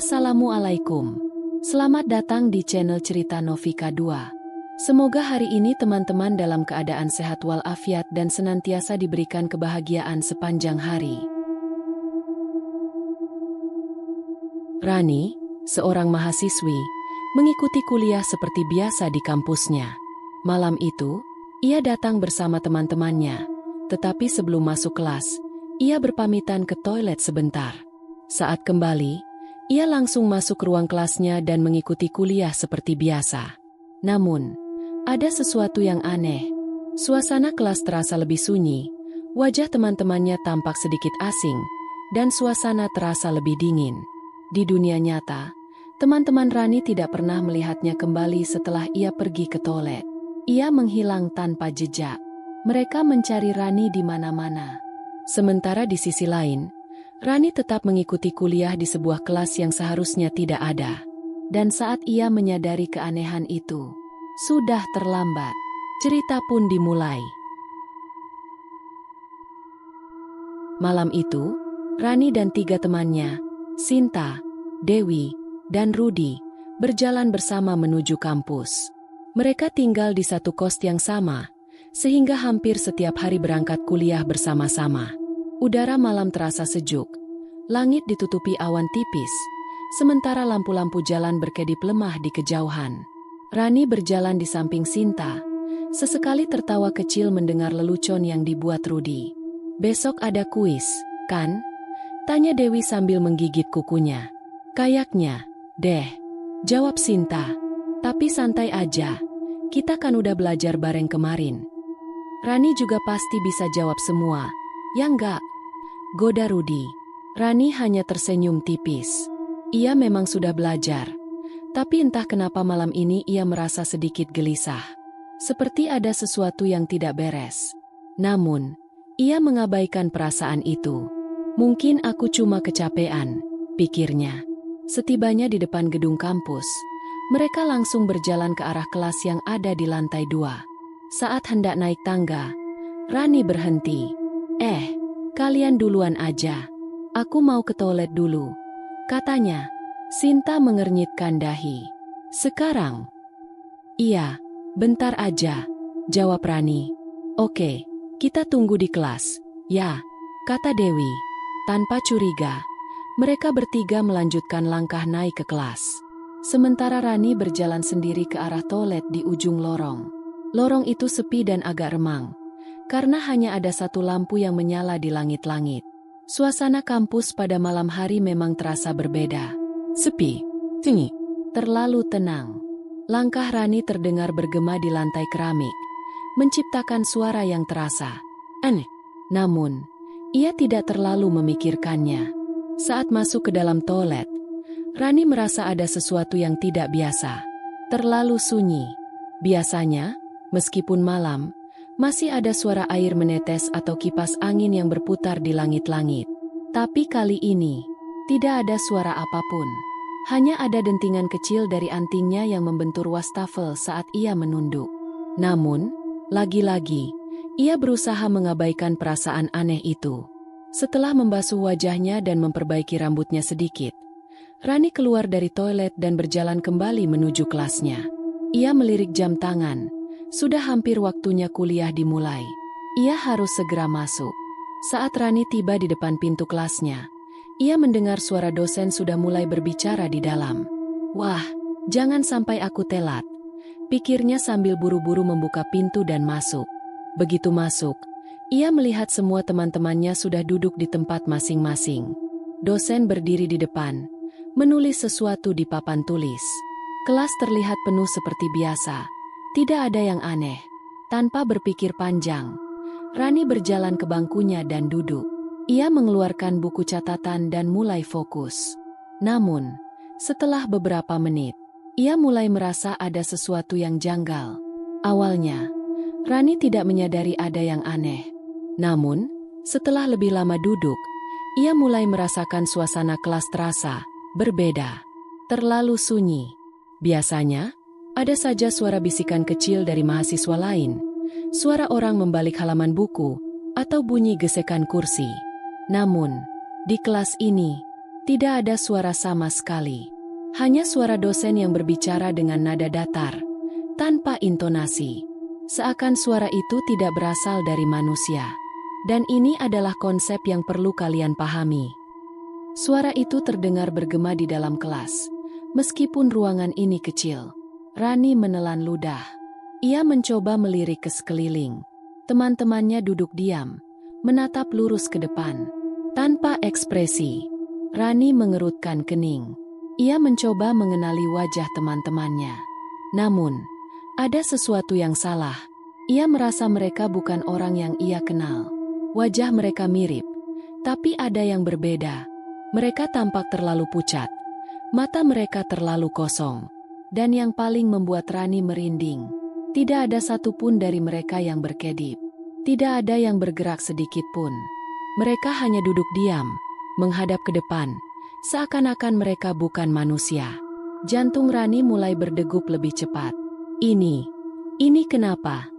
Assalamualaikum. Selamat datang di channel Cerita Novika 2. Semoga hari ini teman-teman dalam keadaan sehat walafiat dan senantiasa diberikan kebahagiaan sepanjang hari. Rani, seorang mahasiswi, mengikuti kuliah seperti biasa di kampusnya. Malam itu, ia datang bersama teman-temannya. Tetapi sebelum masuk kelas, ia berpamitan ke toilet sebentar. Saat kembali, ia langsung masuk ruang kelasnya dan mengikuti kuliah seperti biasa. Namun, ada sesuatu yang aneh. Suasana kelas terasa lebih sunyi, wajah teman-temannya tampak sedikit asing, dan suasana terasa lebih dingin. Di dunia nyata, teman-teman Rani tidak pernah melihatnya kembali setelah ia pergi ke toilet. Ia menghilang tanpa jejak. Mereka mencari Rani di mana-mana. Sementara di sisi lain, Rani tetap mengikuti kuliah di sebuah kelas yang seharusnya tidak ada. Dan saat ia menyadari keanehan itu, sudah terlambat. Cerita pun dimulai. Malam itu, Rani dan 3 temannya, Sinta, Dewi, dan Rudi, berjalan bersama menuju kampus. Mereka tinggal di satu kos yang sama, sehingga hampir setiap hari berangkat kuliah bersama-sama. Udara malam terasa sejuk, langit ditutupi awan tipis, sementara lampu-lampu jalan berkedip lemah di kejauhan. Rani berjalan di samping Sinta, sesekali tertawa kecil mendengar lelucon yang dibuat Rudi. "Besok ada kuis, kan?" tanya Dewi sambil menggigit kukunya. "Kayaknya, deh," jawab Sinta. "Tapi santai aja, kita kan udah belajar bareng kemarin." "Rani juga pasti bisa jawab semua, ya enggak?" goda Rudi. Rani hanya tersenyum tipis. Ia memang sudah belajar, tapi entah kenapa malam ini ia merasa sedikit gelisah. Seperti ada sesuatu yang tidak beres. Namun, ia mengabaikan perasaan itu. "Mungkin aku cuma kecapean," pikirnya. Setibanya di depan gedung kampus, mereka langsung berjalan ke arah kelas yang ada di lantai 2. Saat hendak naik tangga, Rani berhenti. Kalian duluan aja. Aku mau ke toilet dulu," katanya. Sinta mengernyitkan dahi. "Sekarang?" "Iya, bentar aja," jawab Rani. "Oke, kita tunggu di kelas, ya," kata Dewi. Tanpa curiga, mereka bertiga melanjutkan langkah naik ke kelas. Sementara Rani berjalan sendiri ke arah toilet di ujung lorong. Lorong itu sepi dan agak remang, karena hanya ada satu lampu yang menyala di langit-langit. Suasana kampus pada malam hari memang terasa berbeda. Sepi, sunyi, terlalu tenang. Langkah Rani terdengar bergema di lantai keramik, menciptakan suara yang terasa aneh. Namun, ia tidak terlalu memikirkannya. Saat masuk ke dalam toilet, Rani merasa ada sesuatu yang tidak biasa. Terlalu sunyi. Biasanya, meskipun malam, masih ada suara air menetes atau kipas angin yang berputar di langit-langit. Tapi kali ini, tidak ada suara apapun. Hanya ada dentingan kecil dari antingnya yang membentur wastafel saat ia menunduk. Namun, lagi-lagi, ia berusaha mengabaikan perasaan aneh itu. Setelah membasuh wajahnya dan memperbaiki rambutnya sedikit, Rani keluar dari toilet dan berjalan kembali menuju kelasnya. Ia melirik jam tangan. Sudah hampir waktunya kuliah dimulai. Ia harus segera masuk. Saat Rani tiba di depan pintu kelasnya, ia mendengar suara dosen sudah mulai berbicara di dalam. "Wah, jangan sampai aku telat," pikirnya sambil buru-buru membuka pintu dan masuk. Begitu masuk, ia melihat semua teman-temannya sudah duduk di tempat masing-masing. Dosen berdiri di depan, menulis sesuatu di papan tulis. Kelas terlihat penuh seperti biasa. Tidak ada yang aneh. Tanpa berpikir panjang, Rani berjalan ke bangkunya dan duduk. Ia mengeluarkan buku catatan dan mulai fokus. Namun, setelah beberapa menit, ia mulai merasa ada sesuatu yang janggal. Awalnya, Rani tidak menyadari ada yang aneh. Namun, setelah lebih lama duduk, ia mulai merasakan suasana kelas terasa berbeda. Terlalu sunyi. Biasanya, ada saja suara bisikan kecil dari mahasiswa lain, suara orang membalik halaman buku, atau bunyi gesekan kursi. Namun, di kelas ini, Tidak ada suara sama sekali. Hanya suara dosen yang berbicara dengan nada datar, tanpa intonasi. Seakan suara itu tidak berasal dari manusia. Dan ini adalah konsep yang perlu kalian pahami. Suara itu terdengar bergema di dalam kelas. Meskipun ruangan ini kecil, Rani menelan ludah. Ia mencoba melirik ke sekeliling. Teman-temannya duduk diam, menatap lurus ke depan. Tanpa ekspresi, Rani mengerutkan kening. Ia mencoba mengenali wajah teman-temannya. Namun, ada sesuatu yang salah. Ia merasa mereka bukan orang yang ia kenal. Wajah mereka mirip, tapi ada yang berbeda. Mereka tampak terlalu pucat. Mata mereka terlalu kosong. Dan yang paling membuat Rani merinding, tidak ada satupun dari mereka yang berkedip. Tidak ada yang bergerak sedikit pun. Mereka hanya duduk diam, menghadap ke depan, seakan-akan mereka bukan manusia. Jantung Rani mulai berdegup lebih cepat. Ini kenapa?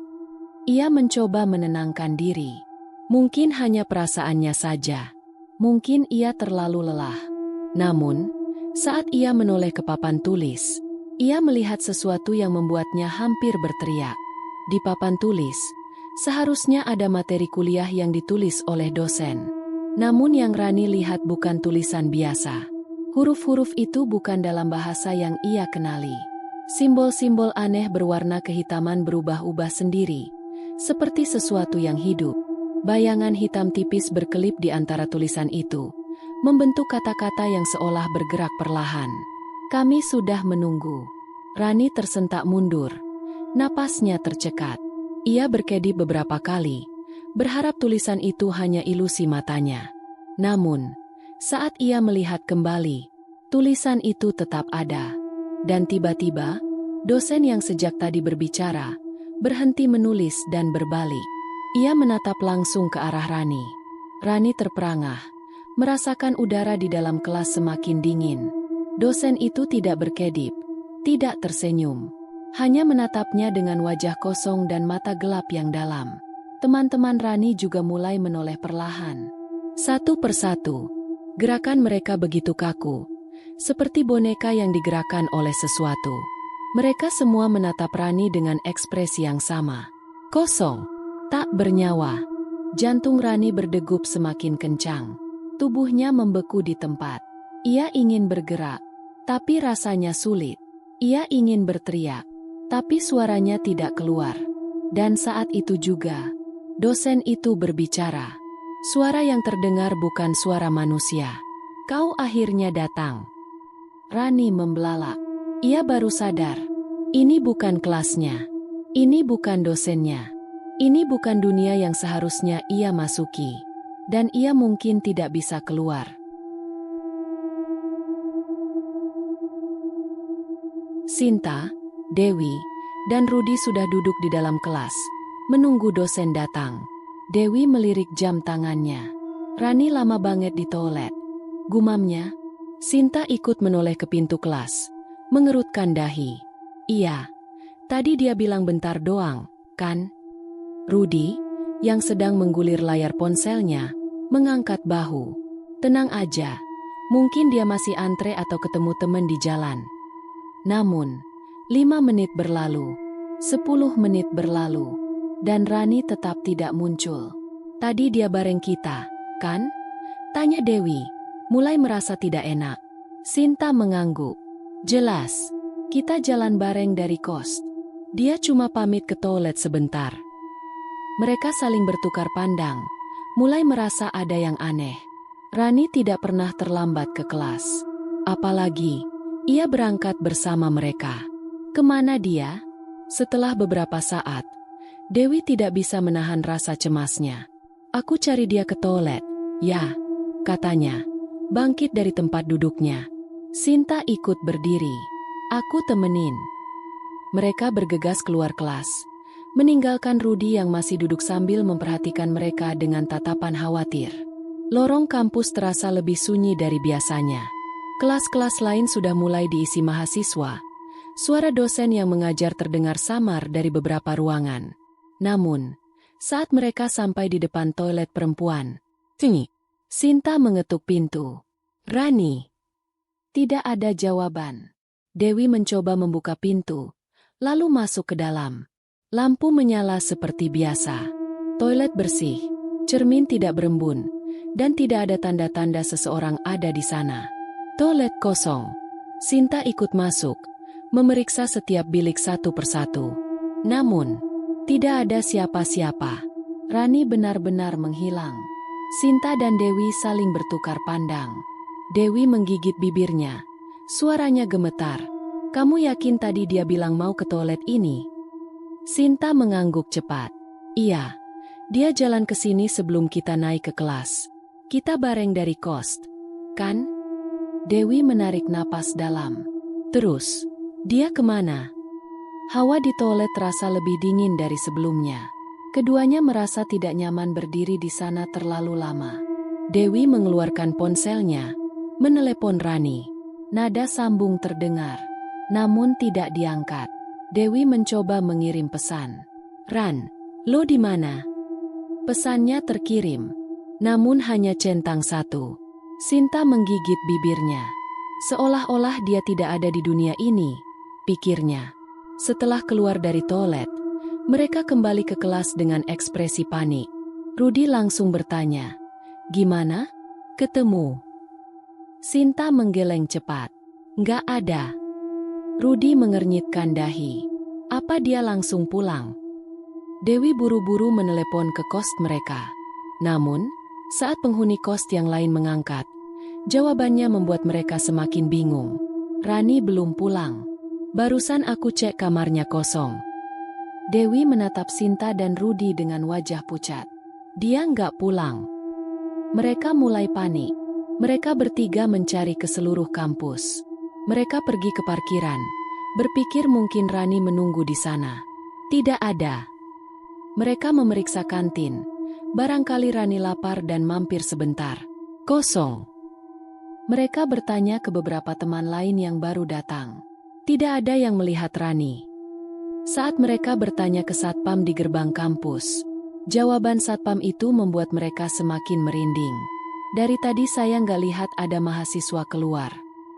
Ia mencoba menenangkan diri. Mungkin hanya perasaannya saja. Mungkin ia terlalu lelah. Namun, saat ia menoleh ke papan tulis, ia melihat sesuatu yang membuatnya hampir berteriak. Di papan tulis, seharusnya ada materi kuliah yang ditulis oleh dosen. Namun yang Rani lihat bukan tulisan biasa. Huruf-huruf itu bukan dalam bahasa yang ia kenali. Simbol-simbol aneh berwarna kehitaman berubah-ubah sendiri, seperti sesuatu yang hidup. Bayangan hitam tipis berkelip di antara tulisan itu, membentuk kata-kata yang seolah bergerak perlahan. Kami sudah menunggu. Rani tersentak mundur. Napasnya tercekat. Ia berkedip beberapa kali, berharap tulisan itu hanya ilusi matanya. Namun, saat ia melihat kembali, tulisan itu tetap ada. Dan tiba-tiba, dosen yang sejak tadi berbicara, berhenti menulis dan berbalik. Ia menatap langsung ke arah Rani. Rani terperangah, merasakan udara di dalam kelas semakin dingin. Dosen itu tidak berkedip, tidak tersenyum. Hanya menatapnya dengan wajah kosong dan mata gelap yang dalam. Teman-teman Rani juga mulai menoleh perlahan. Satu persatu, gerakan mereka begitu kaku, seperti boneka yang digerakkan oleh sesuatu. Mereka semua menatap Rani dengan ekspresi yang sama. Kosong, tak bernyawa. Jantung Rani berdegup semakin kencang. Tubuhnya membeku di tempat. Ia ingin bergerak, tapi rasanya sulit. Ia ingin berteriak, tapi suaranya tidak keluar. Dan saat itu juga, dosen itu berbicara. Suara yang terdengar bukan suara manusia. Kau akhirnya datang. Rani membelalak. Ia baru sadar. Ini bukan kelasnya. Ini bukan dosennya. Ini bukan dunia yang seharusnya ia masuki. Dan ia mungkin tidak bisa keluar. Sinta, Dewi, dan Rudi sudah duduk di dalam kelas, menunggu dosen datang. Dewi melirik jam tangannya. Rani lama banget di toilet. Gumamnya. Sinta ikut menoleh ke pintu kelas, mengerutkan dahi. Iya, tadi dia bilang bentar doang, kan? Rudi, yang sedang menggulir layar ponselnya, mengangkat bahu. Tenang aja, mungkin dia masih antre atau ketemu teman di jalan. Namun, 5 menit berlalu, 10 menit berlalu, dan Rani tetap tidak muncul. Tadi dia bareng kita, kan? Tanya Dewi, mulai merasa tidak enak. Sinta mengangguk. Jelas, kita jalan bareng dari kos. Dia cuma pamit ke toilet sebentar. Mereka saling bertukar pandang, mulai merasa ada yang aneh. Rani tidak pernah terlambat ke kelas. Apalagi, ia berangkat bersama mereka. Kemana dia? Setelah beberapa saat, Dewi tidak bisa menahan rasa cemasnya. Aku cari dia ke toilet, ya, katanya, bangkit dari tempat duduknya. Sinta ikut berdiri. Aku temenin. Mereka bergegas keluar kelas, meninggalkan Rudi yang masih duduk sambil memperhatikan mereka dengan tatapan khawatir. Lorong kampus terasa lebih sunyi dari biasanya. Kelas-kelas lain sudah mulai diisi mahasiswa. Suara dosen yang mengajar terdengar samar dari beberapa ruangan. Namun, saat mereka sampai di depan toilet perempuan, Sinta mengetuk pintu. Rani. Tidak ada jawaban. Dewi mencoba membuka pintu, lalu masuk ke dalam. Lampu menyala seperti biasa. Toilet bersih, cermin tidak berembun, dan tidak ada tanda-tanda seseorang ada di sana. Toilet kosong. Sinta ikut masuk, memeriksa setiap bilik satu persatu. Namun, tidak ada siapa-siapa. Rani benar-benar menghilang. Sinta dan Dewi saling bertukar pandang. Dewi menggigit bibirnya. Suaranya gemetar. Kamu yakin tadi dia bilang mau ke toilet ini? Sinta mengangguk cepat. Iya. Dia jalan ke sini sebelum kita naik ke kelas. Kita bareng dari kos, kan? Dewi menarik napas dalam. Terus, dia kemana? Hawa di toilet terasa lebih dingin dari sebelumnya. Keduanya merasa tidak nyaman berdiri di sana terlalu lama. Dewi mengeluarkan ponselnya, menelepon Rani. Nada sambung terdengar, namun tidak diangkat. Dewi mencoba mengirim pesan. Ran, lo di mana? Pesannya terkirim, namun hanya centang satu. Sinta menggigit bibirnya. Seolah-olah dia tidak ada di dunia ini, pikirnya. Setelah keluar dari toilet, mereka kembali ke kelas dengan ekspresi panik. Rudi langsung bertanya, gimana? Ketemu? Sinta menggeleng cepat. Nggak ada. Rudi mengernyitkan dahi. Apa dia langsung pulang? Dewi buru-buru menelepon ke kos mereka. Namun, saat penghuni kos yang lain mengangkat, jawabannya membuat mereka semakin bingung. Rani belum pulang. Barusan aku cek kamarnya kosong. Dewi menatap Sinta dan Rudi dengan wajah pucat. Dia nggak pulang. Mereka mulai panik. Mereka bertiga mencari ke seluruh kampus. Mereka pergi ke parkiran, berpikir mungkin Rani menunggu di sana. Tidak ada. Mereka memeriksa kantin. Barangkali Rani lapar dan mampir sebentar. Kosong. Mereka bertanya ke beberapa teman lain yang baru datang. Tidak ada yang melihat Rani. Saat mereka bertanya ke satpam di gerbang kampus, jawaban satpam itu membuat mereka semakin merinding. Dari tadi saya nggak lihat ada mahasiswa keluar.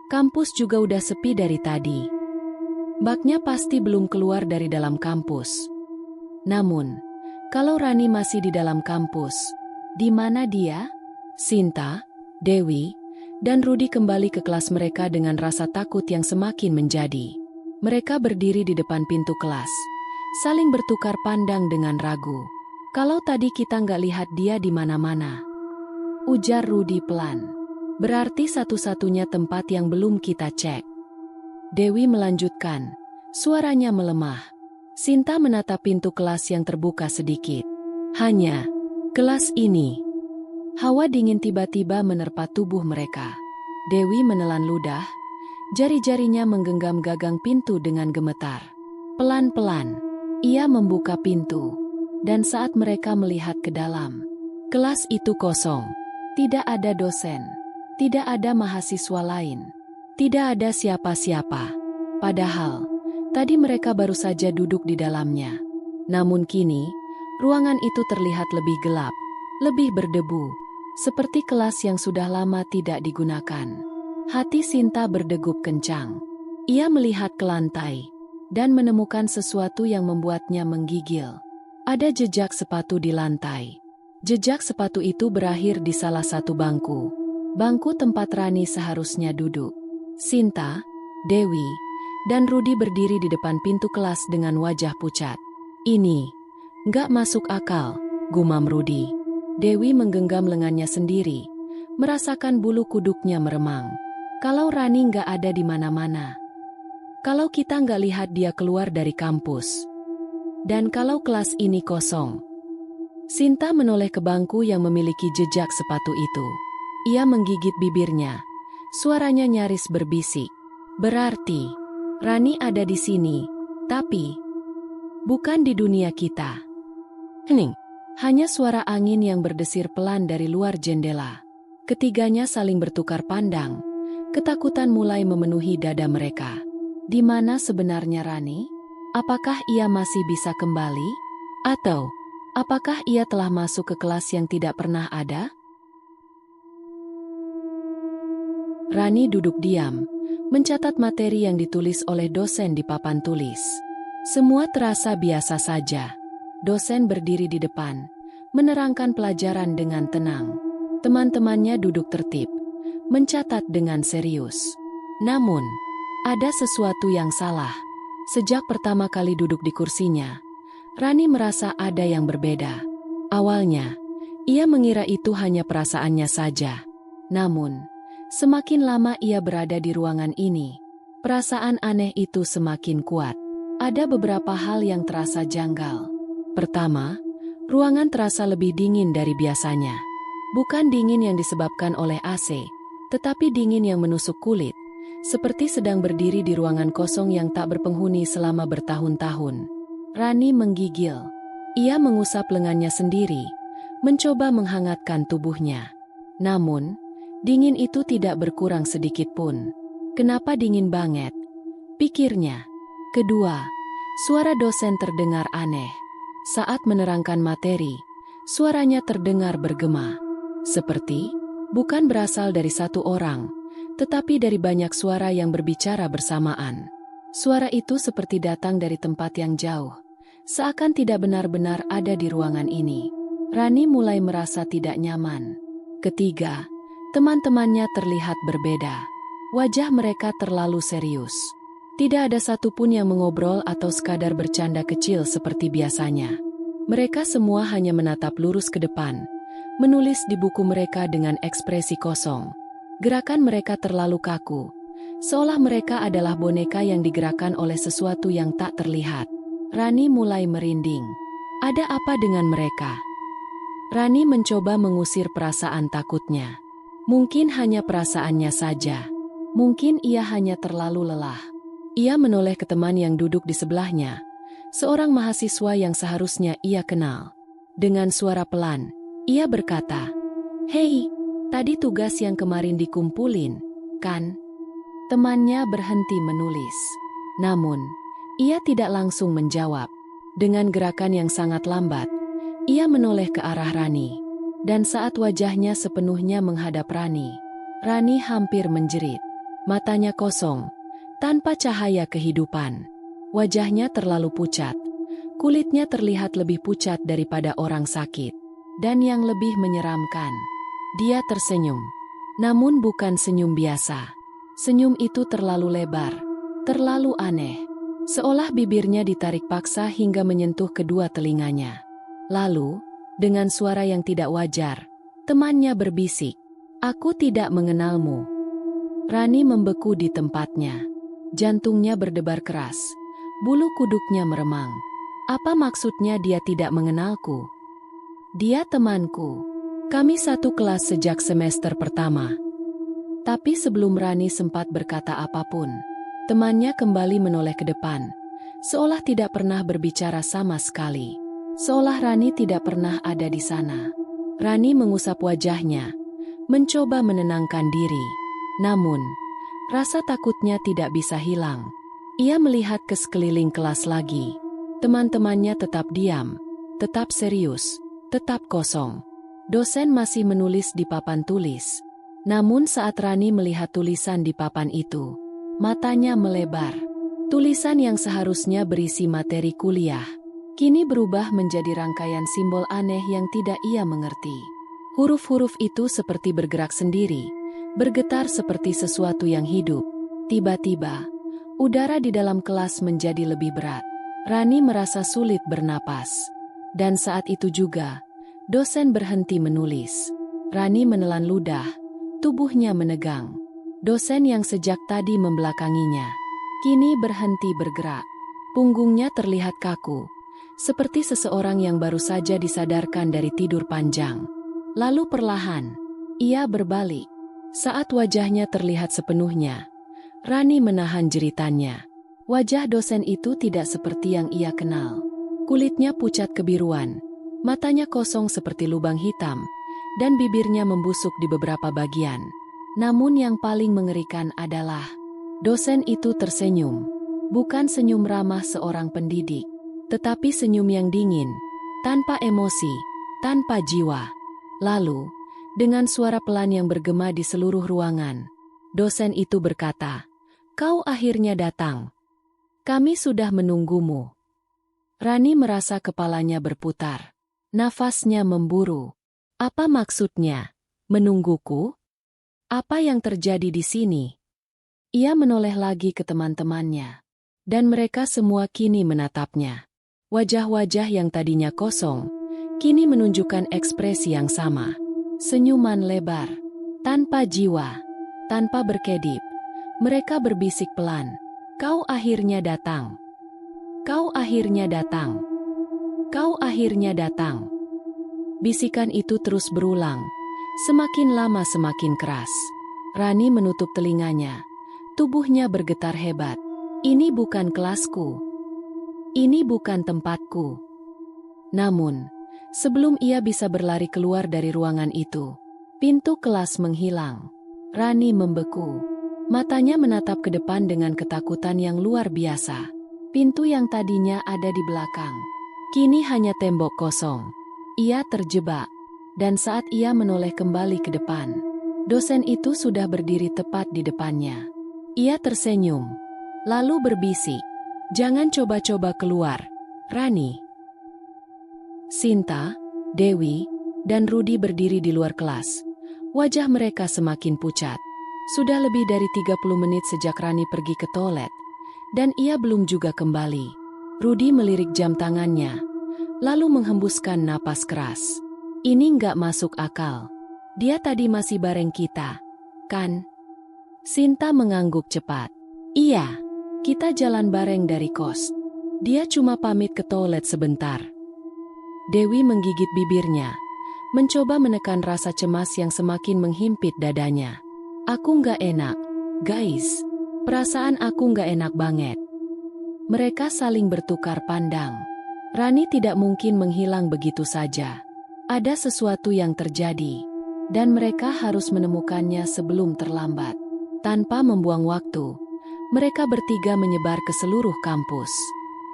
Kampus juga udah sepi dari tadi. Baknya pasti belum keluar dari dalam kampus. Namun, kalau Rani masih di dalam kampus, di mana dia? Sinta, Dewi, dan Rudi kembali ke kelas mereka dengan rasa takut yang semakin menjadi. Mereka berdiri di depan pintu kelas, saling bertukar pandang dengan ragu. Kalau tadi kita nggak lihat dia di mana-mana, ujar Rudi pelan. Berarti satu-satunya tempat yang belum kita cek. Dewi melanjutkan, suaranya melemah. Sinta menatap pintu kelas yang terbuka sedikit. Hanya kelas ini. Hawa dingin tiba-tiba menerpa tubuh mereka. Dewi menelan ludah, jari-jarinya menggenggam gagang pintu dengan gemetar. Pelan-pelan, ia membuka pintu. Dan saat mereka melihat ke dalam, kelas itu kosong. Tidak ada dosen. Tidak ada mahasiswa lain. Tidak ada siapa-siapa. Padahal, tadi mereka baru saja duduk di dalamnya. Namun kini, ruangan itu terlihat lebih gelap, lebih berdebu, seperti kelas yang sudah lama tidak digunakan. Hati Sinta berdegup kencang. Ia melihat ke lantai, dan menemukan sesuatu yang membuatnya menggigil. Ada jejak sepatu di lantai. Jejak sepatu itu berakhir di salah satu bangku. Bangku tempat Rani seharusnya duduk. Sinta, Dewi, dan Rudi berdiri di depan pintu kelas dengan wajah pucat. Ini nggak masuk akal, gumam Rudi. Dewi menggenggam lengannya sendiri, merasakan bulu kuduknya meremang. Kalau Rani nggak ada di mana-mana. Kalau kita nggak lihat dia keluar dari kampus. Dan kalau kelas ini kosong. Sinta menoleh ke bangku yang memiliki jejak sepatu itu. Ia menggigit bibirnya. Suaranya nyaris berbisik. Berarti, Rani ada di sini, tapi bukan di dunia kita. Hening. Hanya suara angin yang berdesir pelan dari luar jendela. Ketiganya saling bertukar pandang. Ketakutan mulai memenuhi dada mereka. Di mana sebenarnya Rani? Apakah ia masih bisa kembali? Atau, apakah ia telah masuk ke kelas yang tidak pernah ada? Rani duduk diam, mencatat materi yang ditulis oleh dosen di papan tulis. Semua terasa biasa saja. Dosen berdiri di depan, menerangkan pelajaran dengan tenang. Teman-temannya duduk tertib, mencatat dengan serius. Namun, ada sesuatu yang salah. Sejak pertama kali duduk di kursinya, Rani merasa ada yang berbeda. Awalnya, ia mengira itu hanya perasaannya saja. Namun, semakin lama ia berada di ruangan ini, perasaan aneh itu semakin kuat. Ada beberapa hal yang terasa janggal. Pertama, ruangan terasa lebih dingin dari biasanya. Bukan dingin yang disebabkan oleh AC, tetapi dingin yang menusuk kulit, seperti sedang berdiri di ruangan kosong yang tak berpenghuni selama bertahun-tahun. Rani menggigil. Ia mengusap lengannya sendiri, mencoba menghangatkan tubuhnya. Namun, dingin itu tidak berkurang sedikit pun. Kenapa dingin banget? Pikirnya. Kedua, suara dosen terdengar aneh. Saat menerangkan materi, suaranya terdengar bergema. Seperti, bukan berasal dari satu orang, tetapi dari banyak suara yang berbicara bersamaan. Suara itu seperti datang dari tempat yang jauh, seakan tidak benar-benar ada di ruangan ini. Rani mulai merasa tidak nyaman. Ketiga, teman-temannya terlihat berbeda. Wajah mereka terlalu serius. Tidak ada satupun yang mengobrol atau sekadar bercanda kecil seperti biasanya. Mereka semua hanya menatap lurus ke depan, menulis di buku mereka dengan ekspresi kosong. Gerakan mereka terlalu kaku, seolah mereka adalah boneka yang digerakkan oleh sesuatu yang tak terlihat. Rani mulai merinding. Ada apa dengan mereka? Rani mencoba mengusir perasaan takutnya. Mungkin hanya perasaannya saja. Mungkin ia hanya terlalu lelah. Ia menoleh ke teman yang duduk di sebelahnya, seorang mahasiswa yang seharusnya ia kenal. Dengan suara pelan, ia berkata, "Hei, tadi tugas yang kemarin dikumpulin, kan?" Temannya berhenti menulis. Namun, ia tidak langsung menjawab. Dengan gerakan yang sangat lambat, ia menoleh ke arah Rani. Dan saat wajahnya sepenuhnya menghadap Rani, Rani hampir menjerit. Matanya kosong, tanpa cahaya kehidupan. Wajahnya terlalu pucat. Kulitnya terlihat lebih pucat daripada orang sakit. Dan yang lebih menyeramkan, dia tersenyum. Namun bukan senyum biasa. Senyum itu terlalu lebar, terlalu aneh. Seolah bibirnya ditarik paksa hingga menyentuh kedua telinganya. Lalu, dengan suara yang tidak wajar, temannya berbisik, "Aku tidak mengenalmu." Rani membeku di tempatnya. Jantungnya berdebar keras. Bulu kuduknya meremang. Apa maksudnya dia tidak mengenalku? Dia temanku. Kami satu kelas sejak semester pertama. Tapi sebelum Rani sempat berkata apapun, temannya kembali menoleh ke depan, seolah tidak pernah berbicara sama sekali. Seolah Rani tidak pernah ada di sana. Rani mengusap wajahnya, mencoba menenangkan diri. Namun, rasa takutnya tidak bisa hilang. Ia melihat ke sekeliling kelas lagi. Teman-temannya tetap diam, tetap serius, tetap kosong. Dosen masih menulis di papan tulis. Namun saat Rani melihat tulisan di papan itu, matanya melebar. Tulisan yang seharusnya berisi materi kuliah, kini berubah menjadi rangkaian simbol aneh yang tidak ia mengerti. Huruf-huruf itu seperti bergerak sendiri, bergetar seperti sesuatu yang hidup. Tiba-tiba, udara di dalam kelas menjadi lebih berat. Rani merasa sulit bernapas. Dan saat itu juga, dosen berhenti menulis. Rani menelan ludah, tubuhnya menegang. Dosen yang sejak tadi membelakanginya, kini berhenti bergerak. Punggungnya terlihat kaku, seperti seseorang yang baru saja disadarkan dari tidur panjang. Lalu perlahan, ia berbalik. Saat wajahnya terlihat sepenuhnya, Rani menahan jeritannya. Wajah dosen itu tidak seperti yang ia kenal. Kulitnya pucat kebiruan, matanya kosong seperti lubang hitam, dan bibirnya membusuk di beberapa bagian. Namun yang paling mengerikan adalah, dosen itu tersenyum. Bukan senyum ramah seorang pendidik, tetapi senyum yang dingin, tanpa emosi, tanpa jiwa. Lalu, dengan suara pelan yang bergema di seluruh ruangan, Dosen itu berkata, "Kau akhirnya datang. Kami sudah menunggumu." Rani merasa kepalanya berputar. Nafasnya memburu. Apa maksudnya? Menungguku? Apa yang terjadi di sini? Ia menoleh lagi ke teman-temannya. Dan mereka semua kini menatapnya. Wajah-wajah yang tadinya kosong, kini menunjukkan ekspresi yang sama. Senyuman lebar, tanpa jiwa, tanpa berkedip. Mereka berbisik pelan, "Kau akhirnya datang. Kau akhirnya datang. Kau akhirnya datang." Bisikan itu terus berulang, semakin lama semakin keras. Rani menutup telinganya, tubuhnya bergetar hebat. Ini bukan kelasku. Ini bukan tempatku. Namun, sebelum ia bisa berlari keluar dari ruangan itu, pintu kelas menghilang. Rani membeku. Matanya menatap ke depan dengan ketakutan yang luar biasa. Pintu yang tadinya ada di belakang, kini hanya tembok kosong. Ia terjebak, dan saat ia menoleh kembali ke depan, dosen itu sudah berdiri tepat di depannya. Ia tersenyum, lalu berbisik, "Jangan coba-coba keluar, Rani." Sinta, Dewi, dan Rudi berdiri di luar kelas. Wajah mereka semakin pucat. Sudah lebih dari 30 menit sejak Rani pergi ke toilet, dan ia belum juga kembali. Rudi melirik jam tangannya, lalu menghembuskan napas keras. "Ini nggak masuk akal. Dia tadi masih bareng kita, kan?" Sinta mengangguk cepat. "Iya, kita jalan bareng dari kos. Dia cuma pamit ke toilet sebentar." Dewi menggigit bibirnya, mencoba menekan rasa cemas yang semakin menghimpit dadanya. "Aku nggak enak, guys. Perasaan aku nggak enak banget." Mereka saling bertukar pandang. Rani tidak mungkin menghilang begitu saja. Ada sesuatu yang terjadi, dan mereka harus menemukannya sebelum terlambat. Tanpa membuang waktu, mereka bertiga menyebar ke seluruh kampus.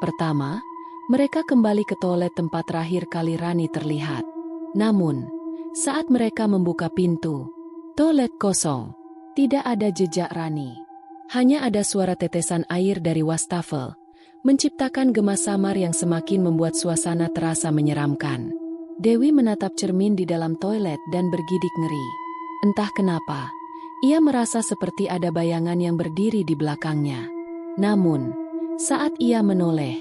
Pertama, mereka kembali ke toilet tempat terakhir kali Rani terlihat. Namun, saat mereka membuka pintu, toilet kosong. Tidak ada jejak Rani. Hanya ada suara tetesan air dari wastafel, menciptakan gema samar yang semakin membuat suasana terasa menyeramkan. Dewi menatap cermin di dalam toilet dan bergidik ngeri. Entah kenapa, ia merasa seperti ada bayangan yang berdiri di belakangnya. Namun, saat ia menoleh,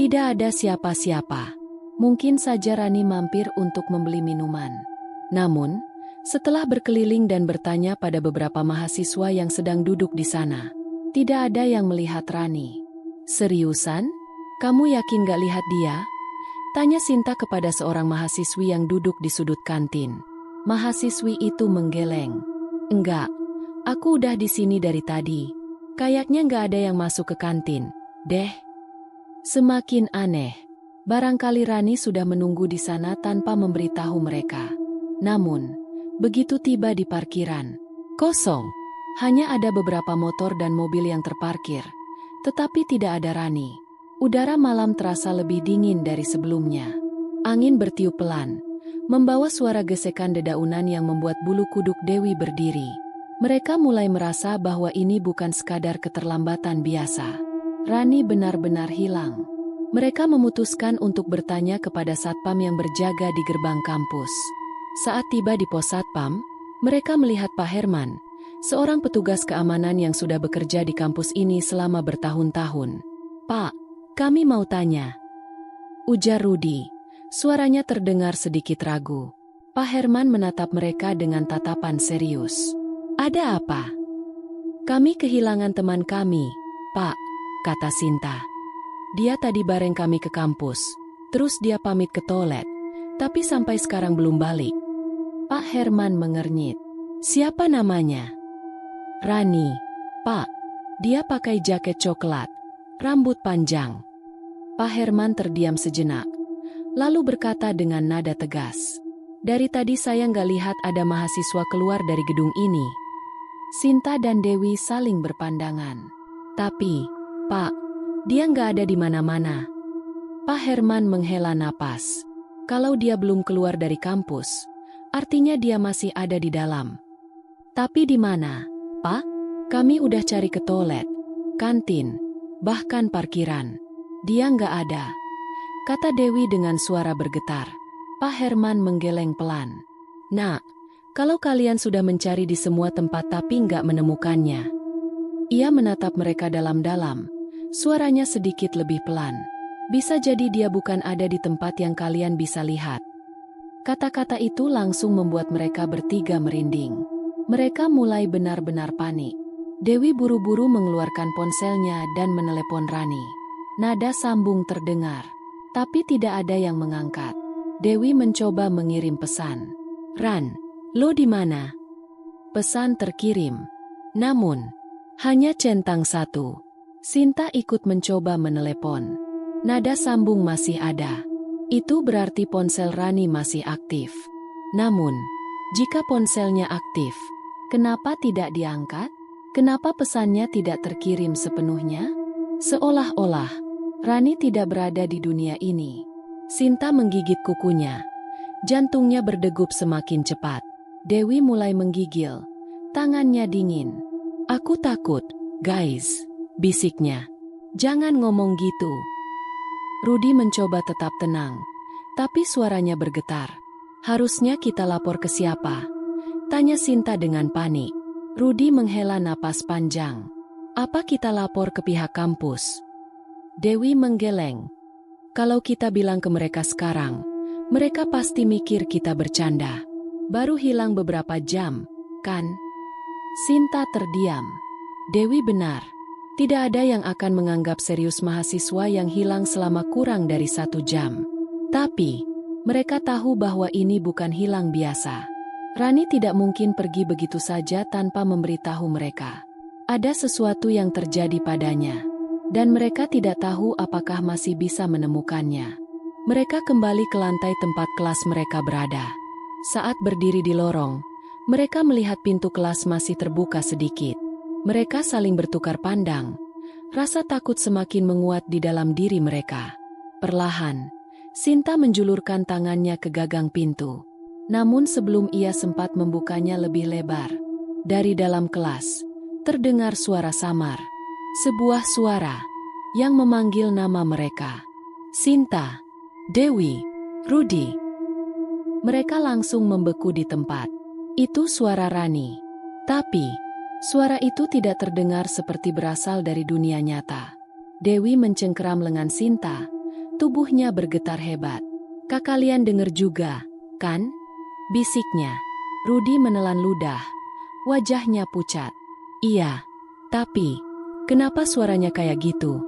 tidak ada siapa-siapa. Mungkin saja Rani mampir untuk membeli minuman. Namun, setelah berkeliling dan bertanya pada beberapa mahasiswa yang sedang duduk di sana, tidak ada yang melihat Rani. "Seriusan? Kamu yakin gak lihat dia?" tanya Sinta kepada seorang mahasiswi yang duduk di sudut kantin. Mahasiswi itu menggeleng. "Enggak, aku udah di sini dari tadi. Kayaknya gak ada yang masuk ke kantin, deh." Semakin aneh. Barangkali Rani sudah menunggu di sana tanpa memberitahu mereka. Namun, begitu tiba di parkiran, kosong. Hanya ada beberapa motor dan mobil yang terparkir, tetapi tidak ada Rani. Udara malam terasa lebih dingin dari sebelumnya. Angin bertiup pelan, membawa suara gesekan dedaunan yang membuat bulu kuduk Dewi berdiri. Mereka mulai merasa bahwa ini bukan sekadar keterlambatan biasa. Rani benar-benar hilang. Mereka memutuskan untuk bertanya kepada satpam yang berjaga di gerbang kampus. Saat tiba di pos satpam, mereka melihat Pak Herman, seorang petugas keamanan yang sudah bekerja di kampus ini selama bertahun-tahun. "Pak, kami mau tanya," ujar Rudi. Suaranya terdengar sedikit ragu. Pak Herman menatap mereka dengan tatapan serius. "Ada apa?" "Kami kehilangan teman kami, Pak," kata Sinta. "Dia tadi bareng kami ke kampus, terus dia pamit ke toilet, tapi sampai sekarang belum balik." Pak Herman mengernyit. "Siapa namanya?" "Rani, Pak. Dia pakai jaket coklat, rambut panjang." Pak Herman terdiam sejenak, lalu berkata dengan nada tegas, "Dari tadi saya nggak lihat ada mahasiswa keluar dari gedung ini." Sinta dan Dewi saling berpandangan. "Tapi, Pak, dia nggak ada di mana-mana." Pak Herman menghela napas. "Kalau dia belum keluar dari kampus, artinya dia masih ada di dalam." "Tapi di mana, Pak?" Kami udah cari ke toilet, kantin, bahkan parkiran. Dia nggak ada, kata Dewi dengan suara bergetar. Pak Herman menggeleng pelan. Nak, kalau kalian sudah mencari di semua tempat tapi nggak menemukannya. Ia menatap mereka dalam-dalam, suaranya sedikit lebih pelan. Bisa jadi dia bukan ada di tempat yang kalian bisa lihat. Kata-kata itu langsung membuat mereka bertiga merinding. Mereka mulai benar-benar panik. Dewi buru-buru mengeluarkan ponselnya dan menelepon Rani. Nada sambung terdengar, tapi tidak ada yang mengangkat. Dewi mencoba mengirim pesan. Ran, lo di mana? Pesan terkirim. Namun, hanya centang satu. Sinta ikut mencoba menelepon. Nada sambung masih ada. Itu berarti ponsel Rani masih aktif. Namun, jika ponselnya aktif, kenapa tidak diangkat? Kenapa pesannya tidak terkirim sepenuhnya? Seolah-olah Rani tidak berada di dunia ini. Sinta menggigit kukunya. Jantungnya berdegup semakin cepat. Dewi mulai menggigil. Tangannya dingin. Aku takut, guys, bisiknya. Jangan ngomong gitu. Rudi mencoba tetap tenang, tapi suaranya bergetar. Harusnya kita lapor ke siapa? Tanya Sinta dengan panik. Rudi menghela napas panjang. Apa kita lapor ke pihak kampus? Dewi menggeleng. Kalau kita bilang ke mereka sekarang, mereka pasti mikir kita bercanda. Baru hilang beberapa jam, kan? Sinta terdiam. Dewi benar. Tidak ada yang akan menganggap serius mahasiswa yang hilang selama kurang dari 1 jam. Tapi, mereka tahu bahwa ini bukan hilang biasa. Rani tidak mungkin pergi begitu saja tanpa memberitahu mereka. Ada sesuatu yang terjadi padanya, dan mereka tidak tahu apakah masih bisa menemukannya. Mereka kembali ke lantai tempat kelas mereka berada. Saat berdiri di lorong, mereka melihat pintu kelas masih terbuka sedikit. Mereka saling bertukar pandang. Rasa takut semakin menguat di dalam diri mereka. Perlahan, Sinta menjulurkan tangannya ke gagang pintu. Namun sebelum ia sempat membukanya lebih lebar, dari dalam kelas, terdengar suara samar. Sebuah suara yang memanggil nama mereka. Sinta, Dewi, Rudi. Mereka langsung membeku di tempat. Itu suara Rani. Tapi, suara itu tidak terdengar seperti berasal dari dunia nyata. Dewi mencengkeram lengan Sinta, tubuhnya bergetar hebat. Kak, kalian dengar juga, kan? Bisiknya. Rudi menelan ludah. Wajahnya pucat. Iya, tapi kenapa suaranya kayak gitu?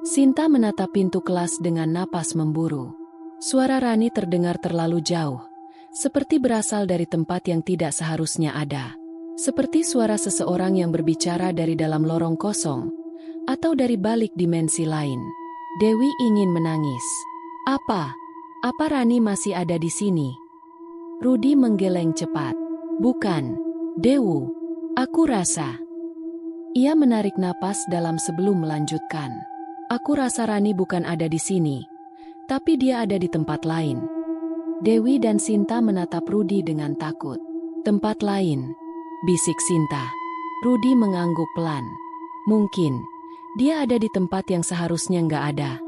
Sinta menatap pintu kelas dengan napas memburu. Suara Rani terdengar terlalu jauh, seperti berasal dari tempat yang tidak seharusnya ada. Seperti suara seseorang yang berbicara dari dalam lorong kosong, atau dari balik dimensi lain. Dewi ingin menangis. Apa Rani masih ada di sini? Rudi menggeleng cepat. Bukan, Dewu. Aku rasa. Ia menarik napas dalam sebelum melanjutkan. Aku rasa Rani bukan ada di sini, tapi dia ada di tempat lain. Dewi dan Sinta menatap Rudi dengan takut. Tempat lain, bisik Sinta. Rudi mengangguk pelan. Mungkin, dia ada di tempat yang seharusnya nggak ada.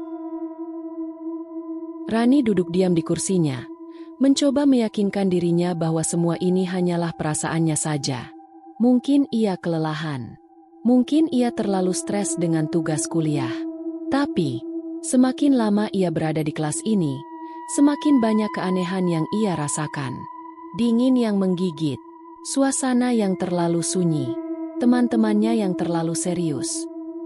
Rani duduk diam di kursinya, mencoba meyakinkan dirinya bahwa semua ini hanyalah perasaannya saja. Mungkin ia kelelahan. Mungkin ia terlalu stres dengan tugas kuliah. Tapi, semakin lama ia berada di kelas ini, semakin banyak keanehan yang ia rasakan. Dingin yang menggigit, suasana yang terlalu sunyi, teman-temannya yang terlalu serius,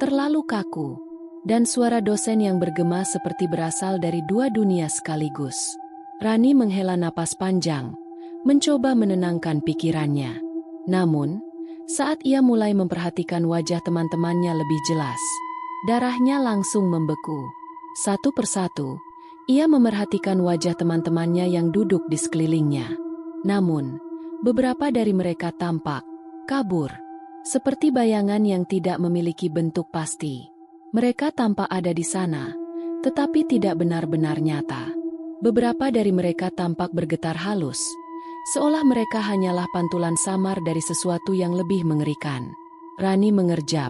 terlalu kaku, dan suara dosen yang bergema seperti berasal dari 2 dunia sekaligus. Rani menghela napas panjang, mencoba menenangkan pikirannya. Namun, saat ia mulai memperhatikan wajah teman-temannya lebih jelas, darahnya langsung membeku. Satu persatu, ia memerhatikan wajah teman-temannya yang duduk di sekelilingnya. Namun, beberapa dari mereka tampak kabur, seperti bayangan yang tidak memiliki bentuk pasti. Mereka tampak ada di sana, tetapi tidak benar-benar nyata. Beberapa dari mereka tampak bergetar halus, seolah mereka hanyalah pantulan samar dari sesuatu yang lebih mengerikan. Rani mengerjap,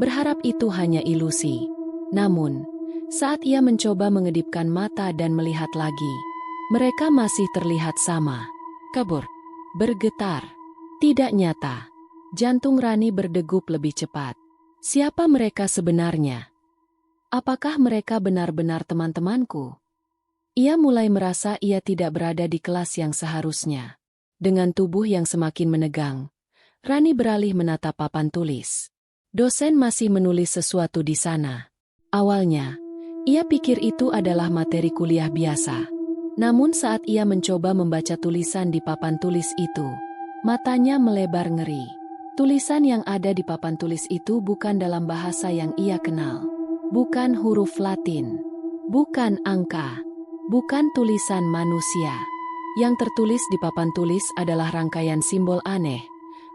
berharap itu hanya ilusi. Namun, saat ia mencoba mengedipkan mata dan melihat lagi, mereka masih terlihat sama. Kabur. Bergetar. Tidak nyata. Jantung Rani berdegup lebih cepat. Siapa mereka sebenarnya? Apakah mereka benar-benar teman-temanku? Ia mulai merasa ia tidak berada di kelas yang seharusnya. Dengan tubuh yang semakin menegang, Rani beralih menatap papan tulis. Dosen masih menulis sesuatu di sana. Awalnya, ia pikir itu adalah materi kuliah biasa. Namun saat ia mencoba membaca tulisan di papan tulis itu, matanya melebar ngeri. Tulisan yang ada di papan tulis itu bukan dalam bahasa yang ia kenal. Bukan huruf Latin. Bukan angka. Bukan tulisan manusia. Yang tertulis di papan tulis adalah rangkaian simbol aneh,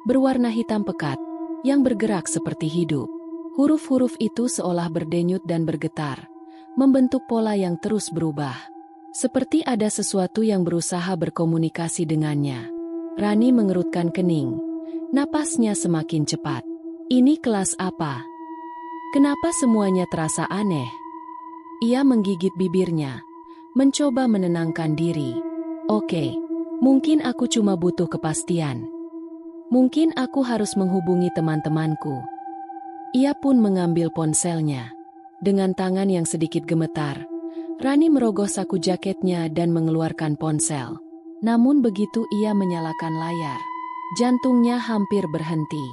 berwarna hitam pekat, yang bergerak seperti hidup. Huruf-huruf itu seolah berdenyut dan bergetar, membentuk pola yang terus berubah. Seperti ada sesuatu yang berusaha berkomunikasi dengannya. Rani mengerutkan kening. Napasnya semakin cepat. Ini kelas apa? Kenapa semuanya terasa aneh? Ia menggigit bibirnya, mencoba menenangkan diri. Oke, mungkin aku cuma butuh kepastian. Mungkin aku harus menghubungi teman-temanku. Ia pun mengambil ponselnya. Dengan tangan yang sedikit gemetar, Rani merogoh saku jaketnya dan mengeluarkan ponsel. Namun begitu ia menyalakan layar, jantungnya hampir berhenti.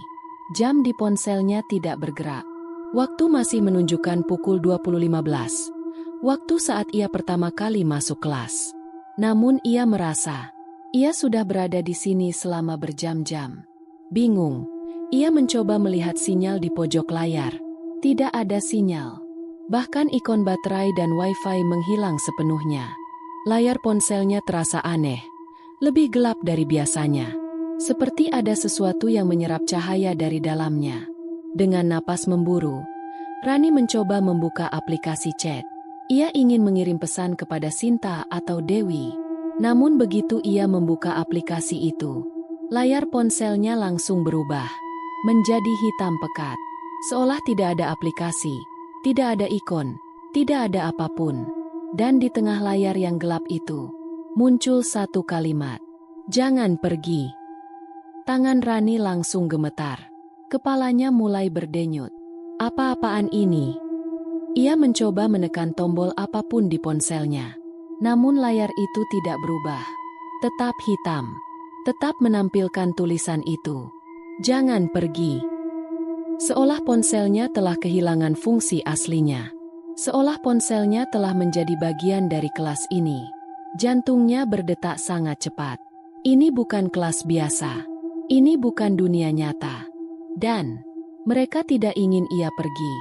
Jam di ponselnya tidak bergerak. Waktu masih menunjukkan pukul 20.15. Waktu saat ia pertama kali masuk kelas. Namun ia merasa, ia sudah berada di sini selama berjam-jam. Bingung, ia mencoba melihat sinyal di pojok layar. Tidak ada sinyal. Bahkan ikon baterai dan wifi menghilang sepenuhnya. Layar ponselnya terasa aneh, lebih gelap dari biasanya. Seperti ada sesuatu yang menyerap cahaya dari dalamnya. Dengan napas memburu, Rani mencoba membuka aplikasi chat. Ia ingin mengirim pesan kepada Sinta atau Dewi. Namun begitu ia membuka aplikasi itu, layar ponselnya langsung berubah menjadi hitam pekat. Seolah tidak ada aplikasi, tidak ada ikon, tidak ada apapun. Dan di tengah layar yang gelap itu, muncul satu kalimat. Jangan pergi. Tangan Rani langsung gemetar. Kepalanya mulai berdenyut. Apa-apaan ini? Ia mencoba menekan tombol apapun di ponselnya. Namun layar itu tidak berubah. Tetap hitam. Tetap menampilkan tulisan itu. Jangan pergi. Seolah ponselnya telah kehilangan fungsi aslinya. Seolah ponselnya telah menjadi bagian dari kelas ini. Jantungnya berdetak sangat cepat. Ini bukan kelas biasa. Ini bukan dunia nyata. Dan mereka tidak ingin ia pergi.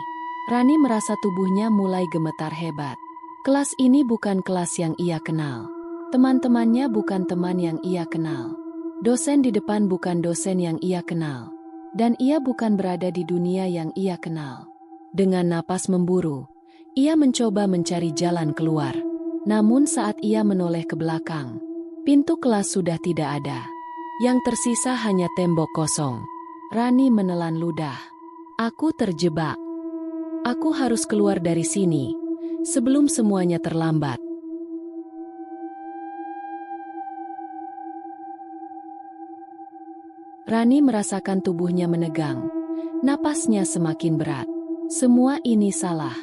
Rani merasa tubuhnya mulai gemetar hebat. Kelas ini bukan kelas yang ia kenal. Teman-temannya bukan teman yang ia kenal. Dosen di depan bukan dosen yang ia kenal. Dan ia bukan berada di dunia yang ia kenal. Dengan napas memburu, ia mencoba mencari jalan keluar. Namun saat ia menoleh ke belakang, pintu kelas sudah tidak ada. Yang tersisa hanya tembok kosong. Rani menelan ludah. Aku terjebak. Aku harus keluar dari sini, sebelum semuanya terlambat. Rani merasakan tubuhnya menegang. Napasnya semakin berat. Semua ini salah.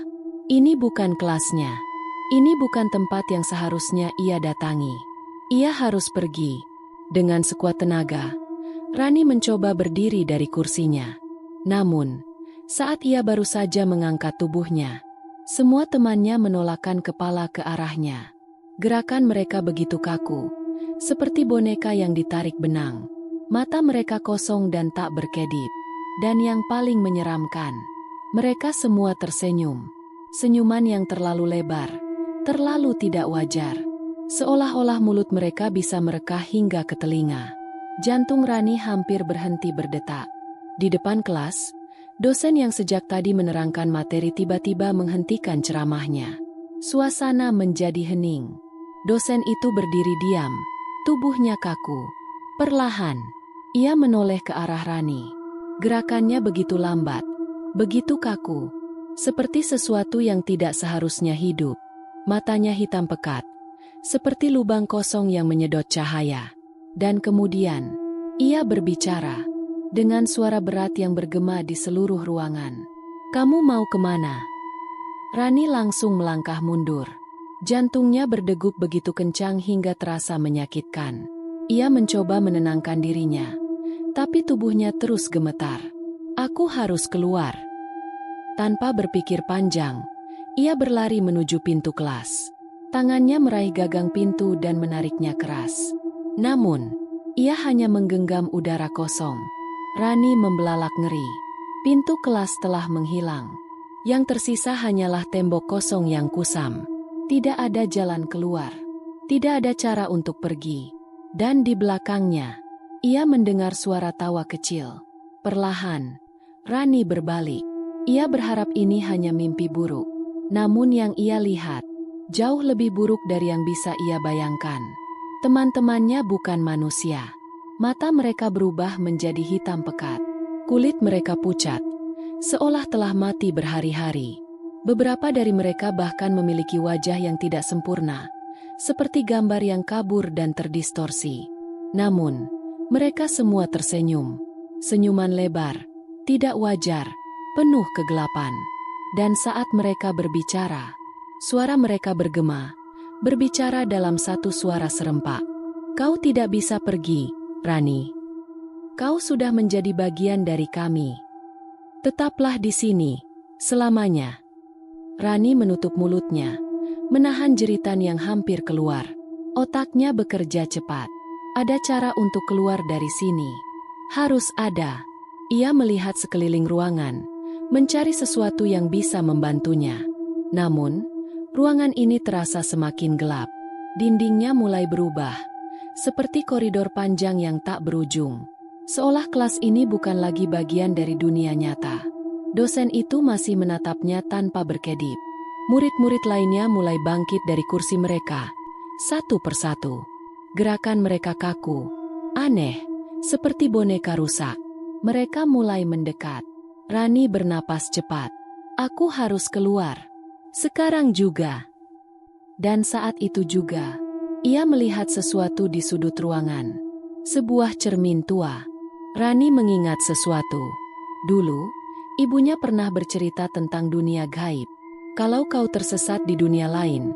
Ini bukan kelasnya. Ini bukan tempat yang seharusnya ia datangi. Ia harus pergi. Dengan sekuat tenaga, Rani mencoba berdiri dari kursinya. Namun, saat ia baru saja mengangkat tubuhnya, semua temannya menolakkan kepala ke arahnya. Gerakan mereka begitu kaku, seperti boneka yang ditarik benang. Mata mereka kosong dan tak berkedip. Dan yang paling menyeramkan, mereka semua tersenyum. Senyuman yang terlalu lebar, terlalu tidak wajar. Seolah-olah mulut mereka bisa merekah hingga ke telinga. Jantung Rani hampir berhenti berdetak. Di depan kelas, dosen yang sejak tadi menerangkan materi tiba-tiba menghentikan ceramahnya. Suasana menjadi hening. Dosen itu berdiri diam, tubuhnya kaku. Perlahan, ia menoleh ke arah Rani. Gerakannya begitu lambat, begitu kaku, seperti sesuatu yang tidak seharusnya hidup. Matanya hitam pekat, seperti lubang kosong yang menyedot cahaya. Dan kemudian, ia berbicara dengan suara berat yang bergema di seluruh ruangan. "Kamu mau kemana?" Rani langsung melangkah mundur. Jantungnya berdegup begitu kencang hingga terasa menyakitkan. Ia mencoba menenangkan dirinya, tapi tubuhnya terus gemetar. "Aku harus keluar." Tanpa berpikir panjang, ia berlari menuju pintu kelas. Tangannya meraih gagang pintu dan menariknya keras. Namun, ia hanya menggenggam udara kosong. Rani membelalak ngeri. Pintu kelas telah menghilang. Yang tersisa hanyalah tembok kosong yang kusam. Tidak ada jalan keluar. Tidak ada cara untuk pergi. Dan di belakangnya, ia mendengar suara tawa kecil. Perlahan, Rani berbalik. Ia berharap ini hanya mimpi buruk. Namun yang ia lihat, jauh lebih buruk dari yang bisa ia bayangkan. Teman-temannya bukan manusia. Mata mereka berubah menjadi hitam pekat. Kulit mereka pucat, seolah telah mati berhari-hari. Beberapa dari mereka bahkan memiliki wajah yang tidak sempurna, seperti gambar yang kabur dan terdistorsi. Namun, mereka semua tersenyum. Senyuman lebar, tidak wajar, penuh kegelapan. Dan saat mereka berbicara, suara mereka bergema, berbicara dalam satu suara serempak. "Kau tidak bisa pergi, Rani. Kau sudah menjadi bagian dari kami. Tetaplah di sini, selamanya." Rani menutup mulutnya, menahan jeritan yang hampir keluar. Otaknya bekerja cepat. Ada cara untuk keluar dari sini. Harus ada. Ia melihat sekeliling ruangan, mencari sesuatu yang bisa membantunya. Namun, ruangan ini terasa semakin gelap. Dindingnya mulai berubah, seperti koridor panjang yang tak berujung. Seolah kelas ini bukan lagi bagian dari dunia nyata. Dosen itu masih menatapnya tanpa berkedip. Murid-murid lainnya mulai bangkit dari kursi mereka, satu persatu. Gerakan mereka kaku, aneh, seperti boneka rusak. Mereka mulai mendekat. Rani bernapas cepat. "Aku harus keluar. Sekarang juga." Dan saat itu juga, ia melihat sesuatu di sudut ruangan. Sebuah cermin tua. Rani mengingat sesuatu. Dulu, ibunya pernah bercerita tentang dunia gaib. Kalau kau tersesat di dunia lain,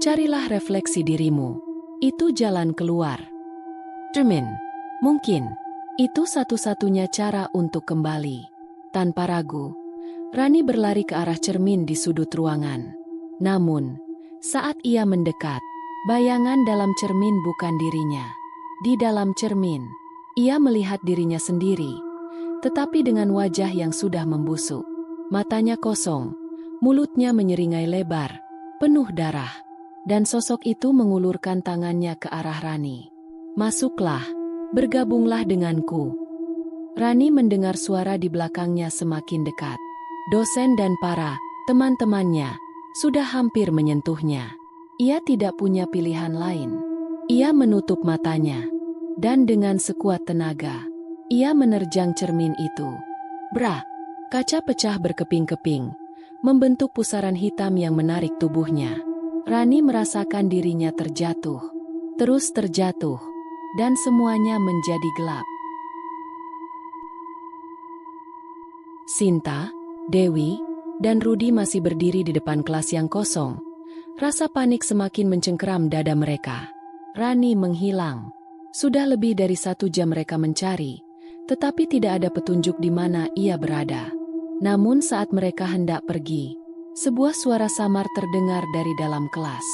carilah refleksi dirimu. Itu jalan keluar. Cermin. Mungkin, itu satu-satunya cara untuk kembali. Tanpa ragu, Rani berlari ke arah cermin di sudut ruangan. Namun, saat ia mendekat, bayangan dalam cermin bukan dirinya. Di dalam cermin, ia melihat dirinya sendiri, tetapi dengan wajah yang sudah membusuk. Matanya kosong, mulutnya menyeringai lebar, penuh darah. Dan sosok itu mengulurkan tangannya ke arah Rani. "Masuklah, bergabunglah denganku." Rani mendengar suara di belakangnya semakin dekat. Dosen dan para teman-temannya sudah hampir menyentuhnya. Ia tidak punya pilihan lain. Ia menutup matanya, dan dengan sekuat tenaga, ia menerjang cermin itu. Brak! Kaca pecah berkeping-keping, membentuk pusaran hitam yang menarik tubuhnya. Rani merasakan dirinya terjatuh, terus terjatuh, dan semuanya menjadi gelap. Sinta, Dewi, dan Rudi masih berdiri di depan kelas yang kosong. Rasa panik semakin mencengkeram dada mereka. Rani menghilang. Sudah lebih dari 1 jam mereka mencari, tetapi tidak ada petunjuk di mana ia berada. Namun saat mereka hendak pergi, sebuah suara samar terdengar dari dalam kelas.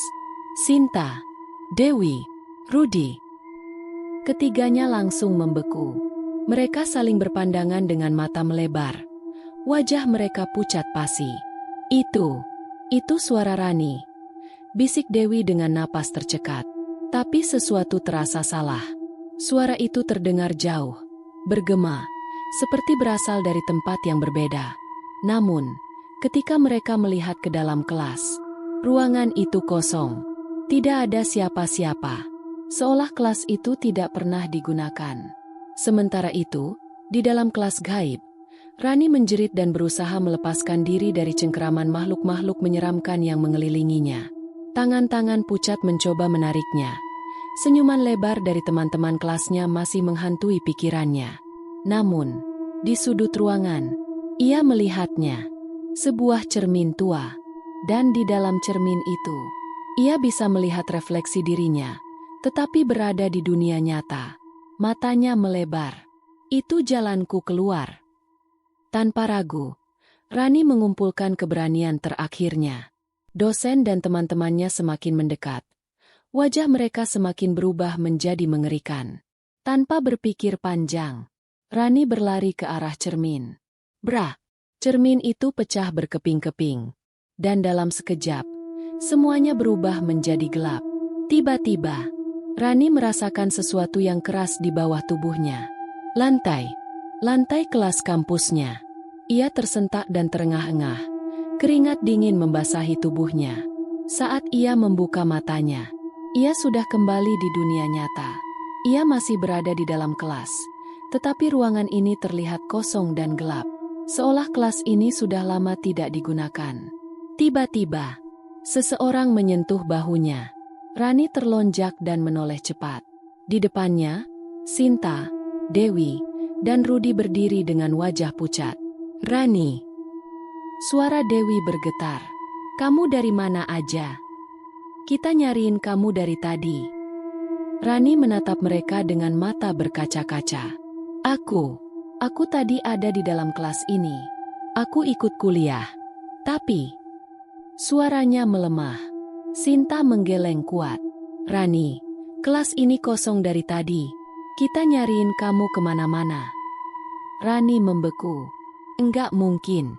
"Sinta, Dewi, Rudi." Ketiganya langsung membeku. Mereka saling berpandangan dengan mata melebar. Wajah mereka pucat pasi. Itu suara Rani," bisik Dewi dengan napas tercekat. Tapi sesuatu terasa salah. Suara itu terdengar jauh, bergema, seperti berasal dari tempat yang berbeda. Namun, ketika mereka melihat ke dalam kelas, ruangan itu kosong. Tidak ada siapa-siapa. Seolah kelas itu tidak pernah digunakan. Sementara itu, di dalam kelas gaib, Rani menjerit dan berusaha melepaskan diri dari cengkeraman makhluk-makhluk menyeramkan yang mengelilinginya. Tangan-tangan pucat mencoba menariknya. Senyuman lebar dari teman-teman kelasnya masih menghantui pikirannya. Namun, di sudut ruangan, ia melihatnya. Sebuah cermin tua. Dan di dalam cermin itu, ia bisa melihat refleksi dirinya, tetapi berada di dunia nyata. Matanya melebar. Itu jalanku keluar. Tanpa ragu, Rani mengumpulkan keberanian terakhirnya. Dosen dan teman-temannya semakin mendekat. Wajah mereka semakin berubah menjadi mengerikan. Tanpa berpikir panjang, Rani berlari ke arah cermin. Brak! Cermin itu pecah berkeping-keping. Dan dalam sekejap, semuanya berubah menjadi gelap. Tiba-tiba, Rani merasakan sesuatu yang keras di bawah tubuhnya. Lantai kelas kampusnya. Ia tersentak dan terengah-engah. Keringat dingin membasahi tubuhnya. Saat ia membuka matanya, ia sudah kembali di dunia nyata. Ia masih berada di dalam kelas, tetapi ruangan ini terlihat kosong dan gelap. Seolah kelas ini sudah lama tidak digunakan. Tiba-tiba, seseorang menyentuh bahunya. Rani terlonjak dan menoleh cepat. Di depannya, Sinta, Dewi, dan Rudi berdiri dengan wajah pucat. Rani. Suara Dewi bergetar. Kamu dari mana aja? Kita nyariin kamu dari tadi. Rani menatap mereka dengan mata berkaca-kaca. Aku tadi ada di dalam kelas ini. Aku ikut kuliah. Tapi, suaranya melemah. Sinta menggeleng kuat. Rani, kelas ini kosong dari tadi. Kita nyariin kamu kemana-mana. Rani membeku. Enggak mungkin.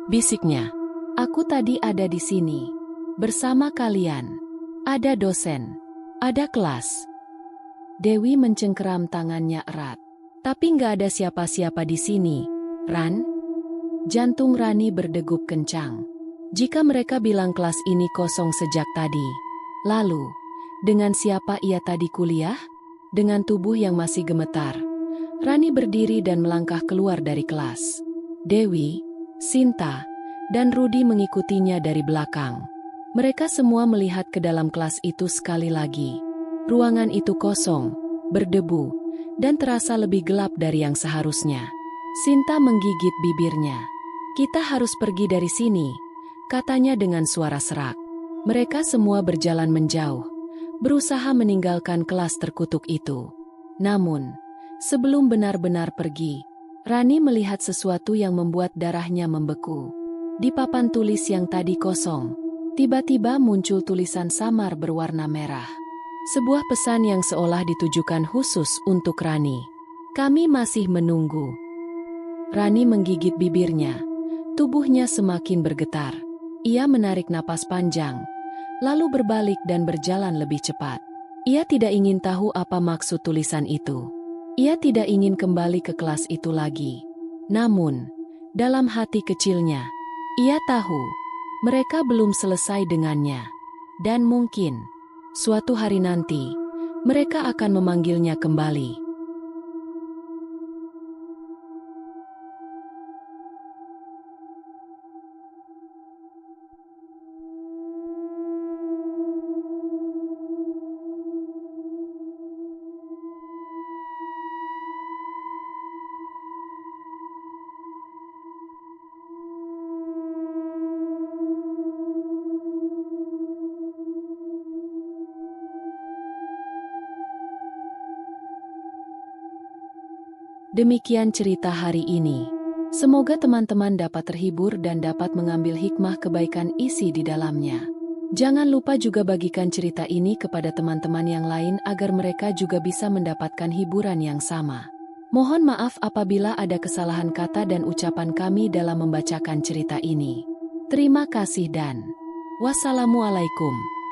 Bisiknya. Aku tadi ada di sini. Bersama kalian. Ada dosen. Ada kelas. Dewi mencengkeram tangannya erat. Tapi enggak ada siapa-siapa di sini. Ran? Jantung Rani berdegup kencang. Jika mereka bilang kelas ini kosong sejak tadi. Lalu, dengan siapa ia tadi kuliah? Dengan tubuh yang masih gemetar, Rani berdiri dan melangkah keluar dari kelas. Dewi, Sinta, dan Rudi mengikutinya dari belakang. Mereka semua melihat ke dalam kelas itu sekali lagi. Ruangan itu kosong, berdebu, dan terasa lebih gelap dari yang seharusnya. Sinta menggigit bibirnya. Kita harus pergi dari sini, katanya dengan suara serak. Mereka semua berjalan menjauh, berusaha meninggalkan kelas terkutuk itu. Namun, sebelum benar-benar pergi, Rani melihat sesuatu yang membuat darahnya membeku. Di papan tulis yang tadi kosong, tiba-tiba muncul tulisan samar berwarna merah. Sebuah pesan yang seolah ditujukan khusus untuk Rani. Kami masih menunggu. Rani menggigit bibirnya. Tubuhnya semakin bergetar. Ia menarik napas panjang, lalu berbalik dan berjalan lebih cepat. Ia tidak ingin tahu apa maksud tulisan itu. Ia tidak ingin kembali ke kelas itu lagi. Namun, dalam hati kecilnya, ia tahu mereka belum selesai dengannya. Dan mungkin, suatu hari nanti, mereka akan memanggilnya kembali. Demikian cerita hari ini. Semoga teman-teman dapat terhibur dan dapat mengambil hikmah kebaikan isi di dalamnya. Jangan lupa juga bagikan cerita ini kepada teman-teman yang lain agar mereka juga bisa mendapatkan hiburan yang sama. Mohon maaf apabila ada kesalahan kata dan ucapan kami dalam membacakan cerita ini. Terima kasih dan wassalamualaikum.